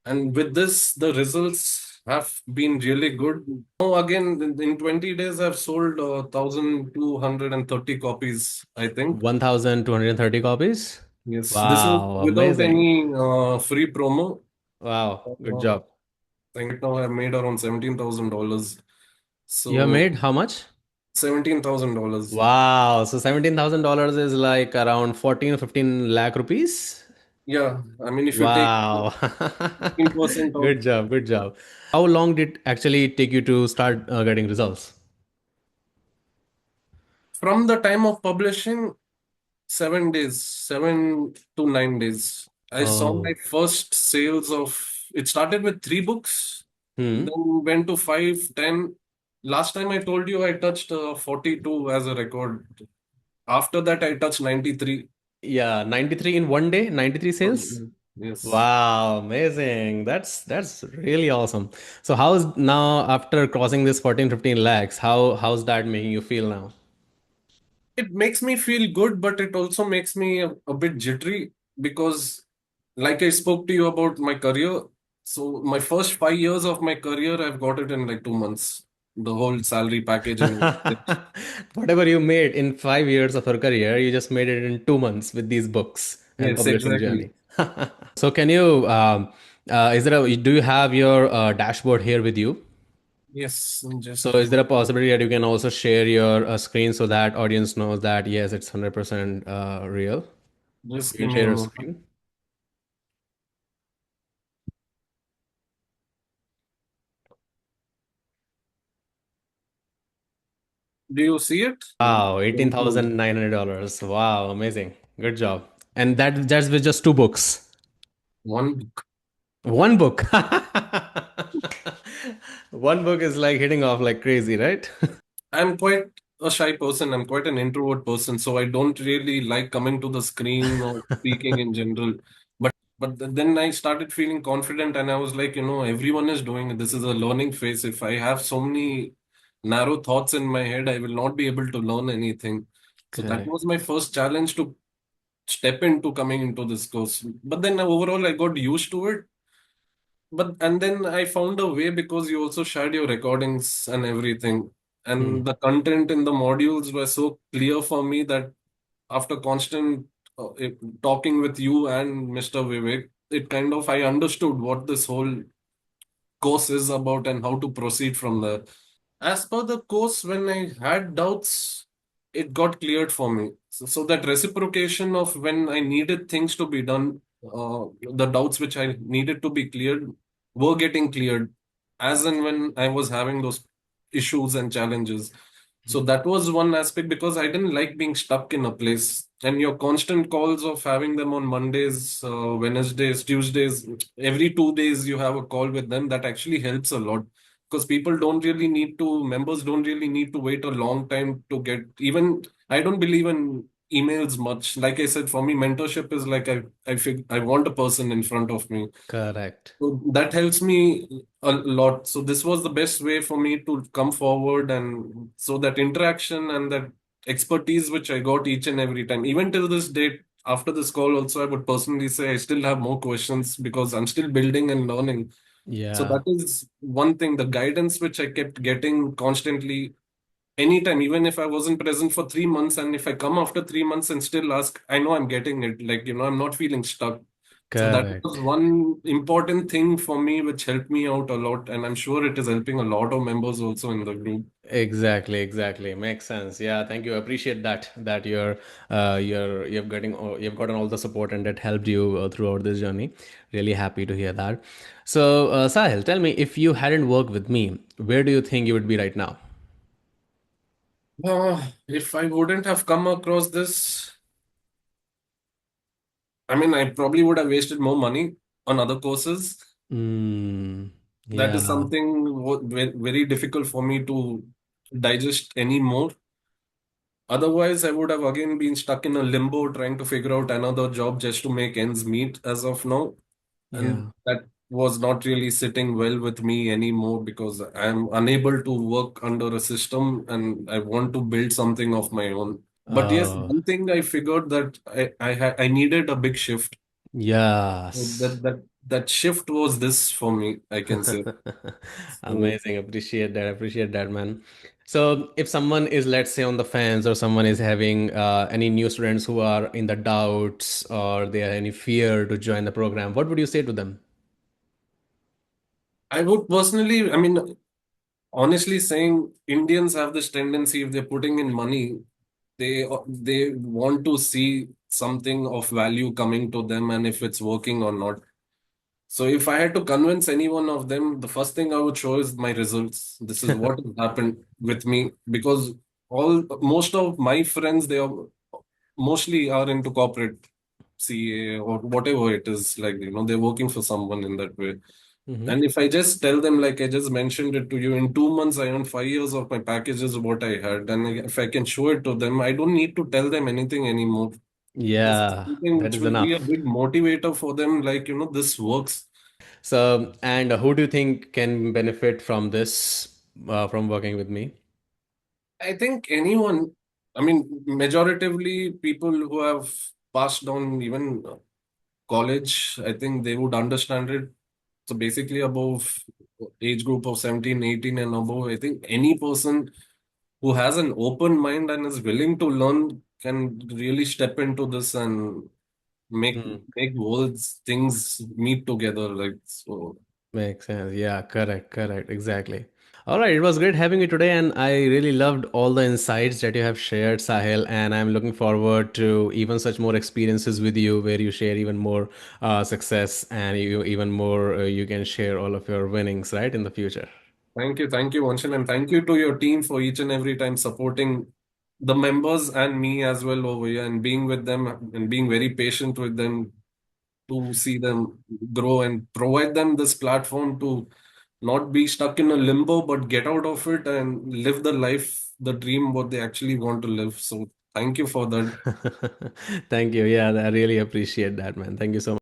And with this, the results have been really good. Now, again, in 20 days, I've sold 1,230 copies, I think. 1,230 copies? Yes, this is Wow, without amazing. any free promo. Wow, good Uh, job. I think right now I've made around $17,000. You have So made how much? $17,000. Wow, so $17,000 is like around 14 or 15 lakh rupees? Yeah, I mean, if you take Wow. 15% of Good job, good job. How long did it actually take you to start getting results? from the time of publishing, 7 days, 7 to 9 days. I saw my Oh. first sales of it started with 3 books, Hmm. then went to 5, 10. Last time I told you I touched 42 as a record. After that, I touched 93. Yeah, 93 in one day, 93 sales? Yes. Wow, amazing. That's really awesome. So how's now after crossing this 14, 15 lakhs, how's that making you feel now? It makes me feel good, but it also makes me a bit jittery because, like I spoke to you about my career, so my first 5 years of my career, I've got it in like 2 months, the whole salary package and everything. Whatever you made in 5 years of your career, you just made it in 2 months with these books and Yes, publishing exactly. journey. So can you is there a do you have your dashboard here with you? Yes, So just is there a possibility that you can also share your screen so that audience knows that yes, it's 100% real? just You can give me share a your moment. screen. Do you see it? Wow, Very cool. $18,900. Wow, amazing. Good job. And that's with just two books. One book. One book. One book is like hitting off like crazy, right? I'm quite a shy person. I'm quite an introvert person, so I don't really like coming to the screen or speaking in general. But then I started feeling confident, and I was like, everyone is doing it. This is a learning phase. If I have so many narrow thoughts in my head, I will not be able to learn anything. So that Correct. was my first challenge to step into coming into this course. But then overall, I got used to it. But and then I found a way because you also shared your recordings and everything. Hmm. And the content in the modules were so clear for me that after constant talking with you and Mr. Vivek, it kind of I understood what this whole course is about and how to proceed from there. As per the course, when I had doubts, it got cleared for me. So that reciprocation of when I needed things to be done, the doubts which I needed to be cleared were getting cleared as and when I was having those issues and challenges. So that was one aspect because I didn't like being stuck in a place. And your constant calls of having them on Mondays, Wednesdays, Tuesdays, every 2 days you have a call with them, that actually helps a lot because people don't really need to, members don't really need to wait a long time to get, even, I don't believe in emails much. Like I said, for me, mentorship is like I want a person in front of me. Correct. So that helps me a lot. So this was the best way for me to come forward, and so that interaction and that expertise which I got each and every time, even till this date, after this call also, I would personally say I still have more questions because I'm still building and learning. So Yeah. that is one thing, the guidance which I kept getting constantly, anytime, even if I wasn't present for 3 months, and if I come after 3 months and still ask, I know I'm getting it. Like, I'm not feeling stuck. So that was Correct. one important thing for me, which helped me out a lot. And I'm sure it is helping a lot of members also in the group. Exactly, exactly. Makes sense. Yeah, thank you. I appreciate that you've gotten all the support and that helped you throughout this journey. Really happy to hear that. So, Sahil, tell me if you hadn't worked with me, where do you think you would be right now? If I wouldn't have come across this, I mean, I probably would have wasted more money on other courses. Mm, That yeah, is something very difficult for me to digest anymore. Otherwise, I would have again been stuck in a limbo trying to figure out another job just to make ends meet as of now. And yeah. that was not really sitting well with me anymore because I'm unable to work under a system and I want to build something of my own. But yes, Uh, one thing I figured that I needed a big shift. That yes. that that shift was this for me, I can say. So Amazing. Appreciate that. Appreciate that, man. So, if someone is, let's say, on the fence, or someone is having any new students who are in the doubts or they are any fear to join the program, what would you say to them? I would personally, I mean, honestly saying, Indians have this tendency, if they're putting in money, they want to see something of value coming to them, and if it's working or not. So if I had to convince any one of them, the first thing I would show is my results. This is what has happened with me, because all most of my friends, they are mostly are into corporate CA or whatever it is, like, they're working for someone in that way. Hmm. And if I just tell them, like I just mentioned it to you, in 2 months I earned 5 years of my packages, what I had. And if I can show it to them, I don't need to tell them anything anymore. This is Yeah, something that which is will be a enough. big motivator for them, like, this works. So, and who do you think can benefit from this, from working with me? I think anyone, I mean, majoritively people who have passed on even college, I think they would understand it. So basically above age group of 17, 18 and above, I think any person who has an open mind and is willing to learn can really step into this and make Hmm. make worlds things meet together. Like, so Makes sense. Yeah, correct, correct, exactly. All right, it was great having you today, and I really loved all the insights that you have shared, Sahil. And I'm looking forward to even such more experiences with you, where you share even more success, and you even more you can share all of your winnings, right, in the future. thank you, Vanshan, and thank you to your team for each and every time supporting the members and me as well over here, and being with them and being very patient with them to see them grow and provide them this platform to not be stuck in a limbo, but get out of it and live the life, the dream, what they actually want to live. So thank you for that. Thank you. Yeah, I really appreciate that, man. Thank you so much.